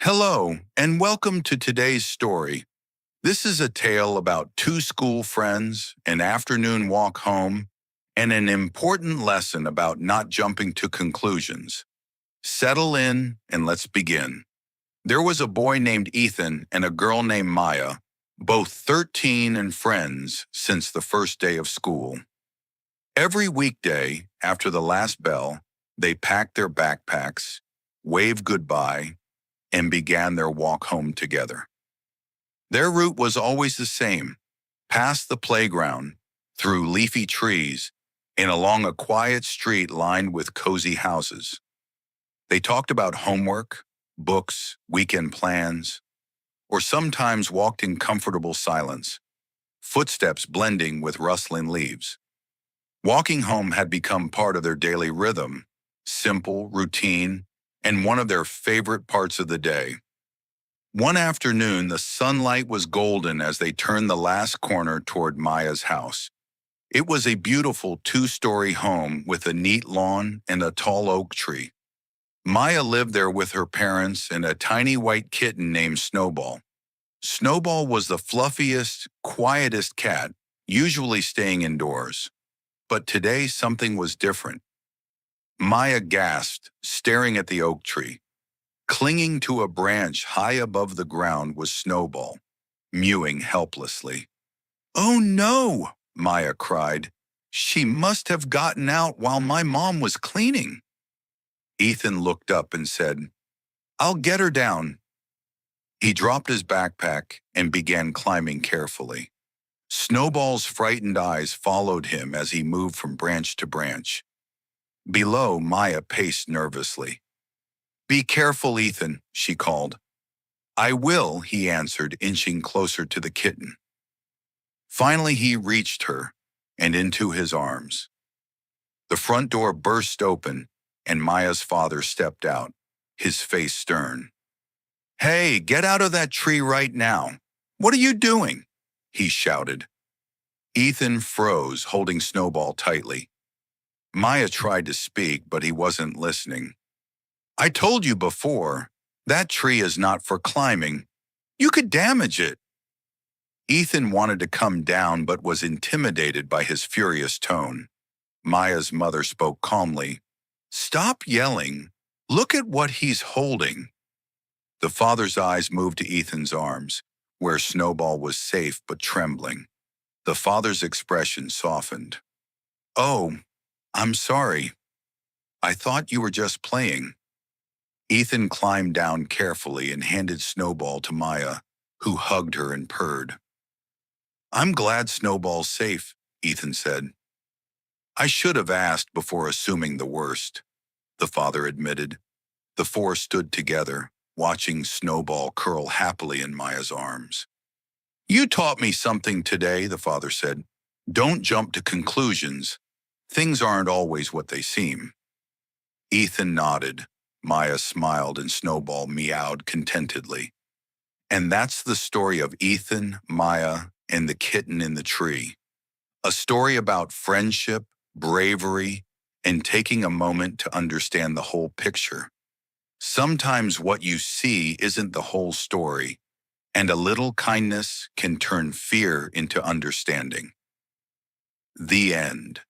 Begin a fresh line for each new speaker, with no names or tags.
Hello, and welcome to today's story. This is a tale about two school friends, an afternoon walk home, and an important lesson about not jumping to conclusions. Settle in and let's begin. There was a boy named Ethan and a girl named Maya, both 13 and friends since the first day of school. Every weekday, after the last bell, they packed their backpacks, waved goodbye, and began their walk home together. Their route was always the same, past the playground, through leafy trees, and along a quiet street lined with cozy houses. They talked about homework, books, weekend plans, or sometimes walked in comfortable silence, footsteps blending with rustling leaves. Walking home had become part of their daily rhythm, simple, routine, and one of their favorite parts of the day. One afternoon, the sunlight was golden as they turned the last corner toward Maya's house. It was a beautiful two-story home with a neat lawn and a tall oak tree. Maya lived there with her parents and a tiny white kitten named Snowball. Snowball was the fluffiest, quietest cat, usually staying indoors. But today something was different. Maya gasped, staring at the oak tree. Clinging to a branch high above the ground was Snowball, mewing helplessly. "Oh no!" Maya cried. "She must have gotten out while my mom was cleaning." Ethan looked up and said, "I'll get her down." He dropped his backpack and began climbing carefully. Snowball's frightened eyes followed him as he moved from branch to branch. Below, Maya paced nervously. "Be careful, Ethan," she called. "I will," he answered, inching closer to the kitten. Finally, he reached her and into his arms. The front door burst open, and Maya's father stepped out, his face stern. "Hey, get out of that tree right now. What are you doing?" he shouted. Ethan froze, holding Snowball tightly. Maya tried to speak, but he wasn't listening. "I told you before, that tree is not for climbing. You could damage it." Ethan wanted to come down but was intimidated by his furious tone. Maya's mother spoke calmly. "Stop yelling. Look at what he's holding." The father's eyes moved to Ethan's arms, where Snowball was safe but trembling. The father's expression softened. "Oh, I'm sorry. I thought you were just playing." Ethan climbed down carefully and handed Snowball to Maya, who hugged her and purred. "I'm glad Snowball's safe," Ethan said. "I should have asked before assuming the worst," the father admitted. The four stood together, watching Snowball curl happily in Maya's arms. "You taught me something today," the father said. "Don't jump to conclusions. Things aren't always what they seem." Ethan nodded. Maya smiled and Snowball meowed contentedly. And that's the story of Ethan, Maya, and the kitten in the tree. A story about friendship, bravery, and taking a moment to understand the whole picture. Sometimes what you see isn't the whole story, and a little kindness can turn fear into understanding. The end.